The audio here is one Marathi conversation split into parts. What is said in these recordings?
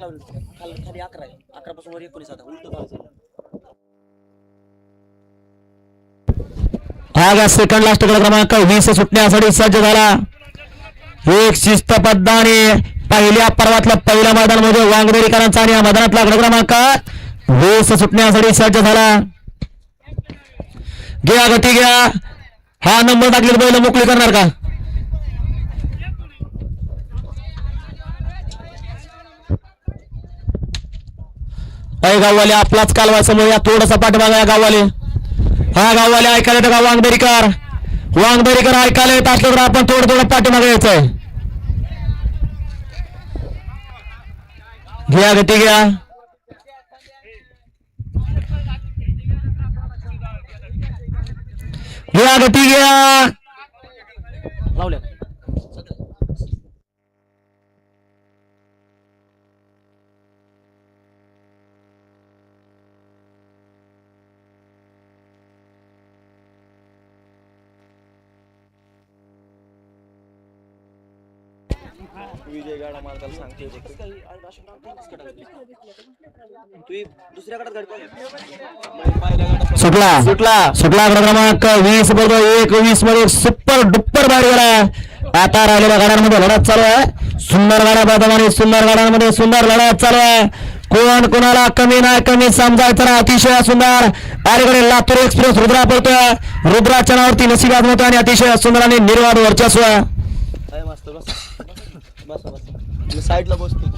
खाली 11 आहे, 11 पासून वर 19 आता उलट जायचं. हा सेकंड लास्ट क्रमांक 20 सुटण्यासाठी सज्ज झाला. एक शिस्तबद्धाने पहिल्या पर्वातल्या पहिल्या मैदानामध्ये वांगदेरीकरांचा आणि या मैदानातला क्रमांक 20 सुटण्यासाठी सज्ज झाला. घ्या गती घ्या. हा नंबर टाकलेला बैल मोकळी करणार का? गाववाले आपलाच कालवा समोर या थोडासा पाठीमागा या गाववाले. हा गाववाले ऐकायला येतं का? वांगदरीकर ऐकायला येत असलं तर आपण थोडं पाठीमागे यायचंय. घ्या गती घ्या. घ्या गती घ्या. लावल्या विजय गाडा मालकाला सांगते तू दुसऱ्या गाडात गाडी सुटला क्रमांक 20 बरोबर 21 मध्ये सुपर डुप्पर बाहेर गेला. आता राहिलेल्या गाड्यांमध्ये लढत चालू आहे. सुंदर गाड्यांमध्ये सुंदर लढत चालू आहे. कोण कोणाला कमी नाही कमी समजायचं ना. अतिशय सुंदर अलीकडे लातूर एक्सप्रेस रुद्रा पळतोय. रुद्राच्या नावावरती नशीब आजमवतोय आणि अतिशय सुंदर आणि निर्वाद वर्चस्व. साईडला बसतो.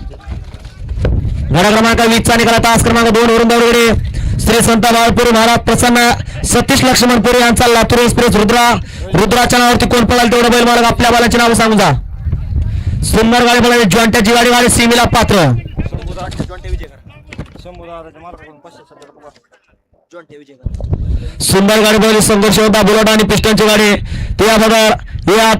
गाडा क्रमांक 20 चा निघाला. तास क्रमांक 2 वरून दौडगडे श्री संत बाळपुरी महाराज प्रसन्न सतीश लक्ष्मणपुरी यांचा लातूर एक्सप्रेस रुद्राच्या नावावरती कोण पळाल तेवढं बैल मालक आपल्या बालांची नाव सांगू जा. सुंदर गाडी पळाली. जॉन्ट्याची गाडी सीमेला पात्र. सुंदर गाडी पळाली. संघर्ष होता बुलेट आणि पिस्टनची गाडी. ते या